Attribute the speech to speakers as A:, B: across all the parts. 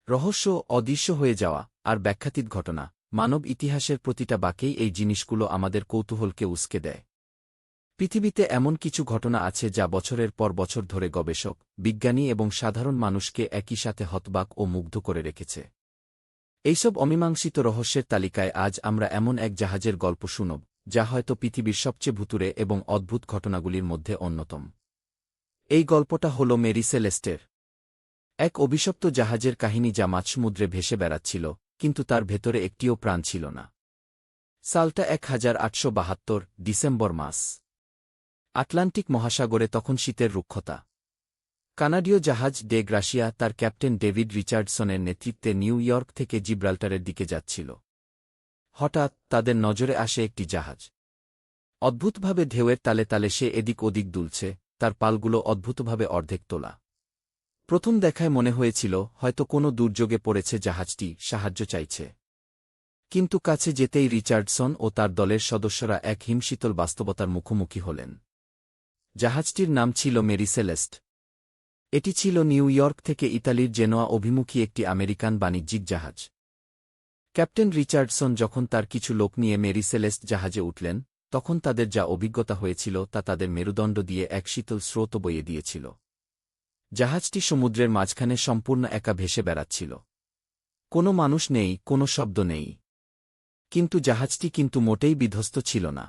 A: রহস্য, অদৃশ্য হয়ে যাওয়া আর ব্যাখ্যাতীত ঘটনা, মানব ইতিহাসের প্রতিটা বাঁকেই এই জিনিসগুলো আমাদের কৌতূহলকে উস্কে দেয়। পৃথিবীতে এমন কিছু ঘটনা আছে যা বছরের পর বছর ধরে গবেষক, বিজ্ঞানী এবং সাধারণ মানুষকে একই সাথে হতবাক ও মুগ্ধ করে রেখেছে। এইসব অমীমাংসিত রহস্যের তালিকায় আজ আমরা এমন এক জাহাজের গল্প শুনব, যা হয়তো পৃথিবীর সবচেয়ে ভুতুড়ে এবং অদ্ভুত ঘটনাগুলির মধ্যে অন্যতম। এই গল্পটা হল মেরি সেলেস্টের। এক অভিশপ্ত জাহাজের কাহিনী যা মাঝসমুদ্রে ভেসে বেড়াচ্ছিল, কিন্তু তার ভেতরে একটিও প্রাণ ছিল না। সালটা 1872, ডিসেম্বর মাস। আটলান্টিক মহাসাগরে তখন শীতের রুক্ষতা। কানাডীয় জাহাজ ডে গ্রাসিয়া তার ক্যাপ্টেন ডেভিড রিচার্ডসনের নেতৃত্বে নিউ ইয়র্ক থেকে জিব্রাল্টারের দিকে যাচ্ছিল। হঠাৎ তাদের নজরে আসে একটি জাহাজ। অদ্ভুতভাবে ঢেউয়ের তালে তালে সে এদিক ওদিক দুলছে, তার পালগুলো অদ্ভুতভাবে অর্ধেক তোলা। প্রথম দেখায় মনে হয়েছিল হয়তো কোনো দুর্যোগে পড়েছে জাহাজটি, সাহায্য চাইছে। কিন্তু কাছে যেতেই রিচার্ডসন ও তার দলের সদস্যরা এক হিমশীতল বাস্তবতার মুখোমুখি হলেন। জাহাজটির নাম ছিল মেরি সেলেস্ট। এটি ছিল নিউ ইয়র্ক থেকে ইতালির জেনোয়া অভিমুখী একটি আমেরিকান বাণিজ্যিক জাহাজ। ক্যাপ্টেন রিচার্ডসন যখন তার কিছু লোক নিয়ে মেরি সেলেস্ট জাহাজে উঠলেন, তখন তাদের যা অভিজ্ঞতা হয়েছিল তা তাদের মেরুদণ্ড দিয়ে এক শীতল স্রোত বইয়ে দিয়েছিল। জাহাজটি সমুদ্রের মাঝখানে সম্পূর্ণ একা ভেসে বেড়াচ্ছিল। কোনো মানুষ নেই, কোনো শব্দ নেই। কিন্তু জাহাজটি মোটেই বিধ্বস্ত ছিল না।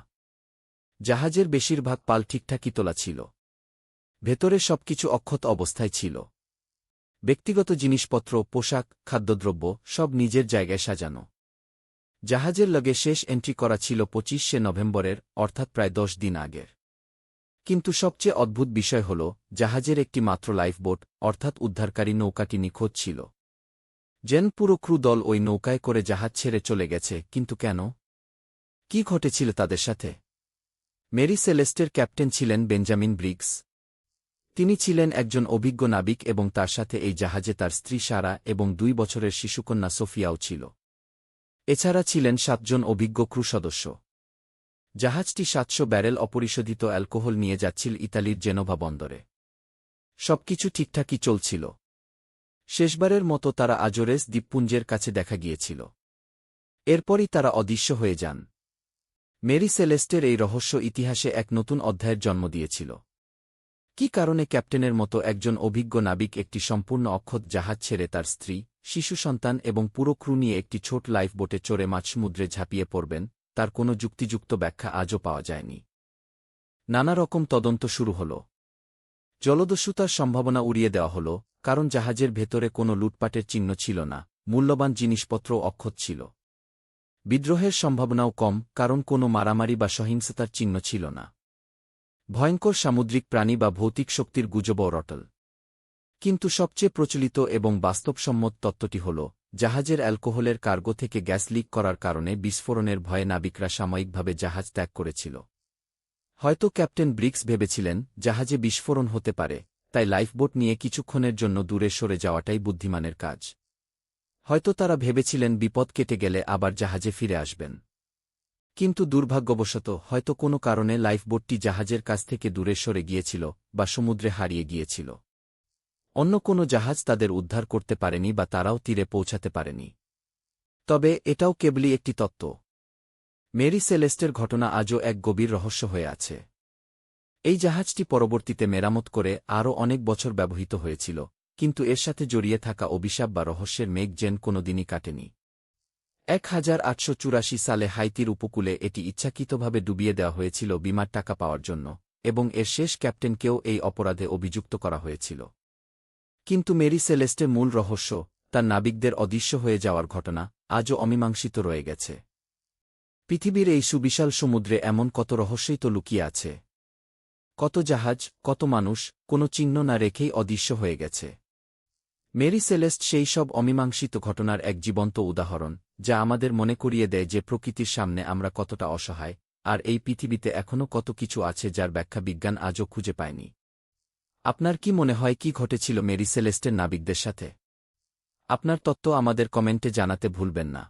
A: জাহাজের বেশিরভাগ পাল ঠিকঠাকই তোলা ছিল। ভেতরে সবকিছু অক্ষত অবস্থায় ছিল। ব্যক্তিগত জিনিসপত্র, পোশাক, খাদ্যদ্রব্য সব নিজের জায়গায় সাজানো। জাহাজের লগে শেষ এন্ট্রি করা ছিল 25শে নভেম্বরের, অর্থাৎ প্রায় 10 দিন আগের। কিন্তু সবচেয়ে অদ্ভুত বিষয় হল, জাহাজের একটি মাত্র লাইফবোট, অর্থাৎ উদ্ধারকারী নৌকাটি নিখোঁজ ছিল। যেন পুরো ক্রু দল ওই নৌকায় করে জাহাজ ছেড়ে চলে গেছে, কিন্তু কেন? কি ঘটেছিল তাদের সাথে? মেরি সেলেস্টের ক্যাপ্টেন ছিলেন বেঞ্জামিন ব্রিগস। তিনি ছিলেন একজন অভিজ্ঞ নাবিক এবং তার সাথে এই জাহাজে তার স্ত্রী সারা এবং 2 বছরের শিশুকন্যা সোফিয়াও ছিল। এছাড়া ছিলেন 7 জন অভিজ্ঞ ক্রু সদস্য। জাহাজটি 700 ব্যারেল অপরিশোধিত অ্যালকোহল নিয়ে যাচ্ছিল ইতালির জেনোভা বন্দরে। সবকিছু ঠিকঠাকই চলছিল। শেষবারের মতো তারা আজোরেস দ্বীপপুঞ্জের কাছে দেখা গিয়েছিল। এরপরই তারা অদৃশ্য হয়ে যান। মেরি সেলেস্টের এই রহস্য ইতিহাসে এক নতুন অধ্যায়ের জন্ম দিয়েছিল। কি কারণে ক্যাপ্টেনের মতো একজন অভিজ্ঞ নাবিক একটি সম্পূর্ণ অক্ষত জাহাজ ছেড়ে তার স্ত্রী, শিশু সন্তান এবং পুরো ক্রু নিয়ে একটি ছোট লাইফবোটে চড়ে মাঝসমুদ্রে ঝাঁপিয়ে পড়বেন, তার কোনো যুক্তিযুক্ত ব্যাখ্যা আজও পাওয়া যায়নি। নানা রকম তদন্ত শুরু হল। জলদস্যুতার সম্ভাবনা উড়িয়ে দেওয়া হল, কারণ জাহাজের ভেতরে কোনো লুটপাটের চিহ্ন ছিল না, মূল্যবান জিনিসপত্রও অক্ষত ছিল। বিদ্রোহের সম্ভাবনাও কম, কারণ কোনো মারামারি বা সহিংসতার চিহ্ন ছিল না। ভয়ঙ্কর সামুদ্রিক প্রাণী বা ভৌতিক শক্তির গুজবও রটল। কিন্তু সবচেয়ে প্রচলিত এবং বাস্তবসম্মত তত্ত্বটি হল, জাহাজের অ্যালকোহলের কার্গো থেকে গ্যাস লিক করার কারণে বিস্ফোরণের ভয়ে নাবিকরা সাময়িকভাবে জাহাজ ত্যাগ করেছিল। হয়তো ক্যাপ্টেন ব্রিগস ভেবেছিলেন জাহাজে বিস্ফোরণ হতে পারে, তাই লাইফবোট নিয়ে কিছুক্ষণের জন্য দূরে সরে যাওয়াটাই বুদ্ধিমানের কাজ। হয়তো তারা ভেবেছিলেন বিপদ কেটে গেলে আবার জাহাজে ফিরে আসবেন। কিন্তু দুর্ভাগ্যবশত হয়তো কোনো কারণে লাইফবোটটি জাহাজের কাছ থেকে দূরে সরে গিয়েছিল বা সমুদ্রে হারিয়ে গিয়েছিল। অন্য কোনো জাহাজ তাদের উদ্ধার করতে পারেনি বা তারাও তীরে পৌঁছাতে পারেনি। তবে এটাও কেবলই একটি তত্ত্ব। মেরি সেলেস্টের ঘটনা আজও এক গভীর রহস্য হয়ে আছে। এই জাহাজটি পরবর্তীতে মেরামত করে আরও অনেক বছর ব্যবহৃত হয়েছিল, কিন্তু এর সাথে জড়িয়ে থাকা অভিশাপ বা রহস্যের মেঘ যেন কোনোদিনই কাটেনি। 1884 সালে হাইতির উপকূলে এটি ইচ্ছাকৃতভাবে ডুবিয়ে দেওয়া হয়েছিল বিমার টাকা পাওয়ার জন্য, এবং এর শেষ ক্যাপ্টেনকেও এই অপরাধে অভিযুক্ত করা হয়েছিল। কিন্তু মেরি সেলেস্টের মূল রহস্য, তার নাবিকদের অদৃশ্য হয়ে যাওয়ার ঘটনা, আজও অমীমাংসিত রয়ে গেছে। পৃথিবীর এই সুবিশাল সমুদ্রে এমন কত রহস্যই তো লুকিয়ে আছে। কত জাহাজ, কত মানুষ, কোনো চিহ্ন না রেখেই অদৃশ্য হয়ে গেছে। মেরি সেলেস্ট সেই সব অমীমাংসিত ঘটনার এক জীবন্ত উদাহরণ, যা আমাদের মনে করিয়ে দেয় যে প্রকৃতির সামনে আমরা কতটা অসহায়, আর এই পৃথিবীতে এখনও কত কিছু আছে যার ব্যাখ্যা বিজ্ঞান আজও খুঁজে পায়নি। আপনার কি মনে হয় কি ঘটেছিল মেরি সেলেস্টের নাবিকদের সাথে? আপনার তত্ত্ব আমাদের কমেন্টে জানাতে ভুলবেন না।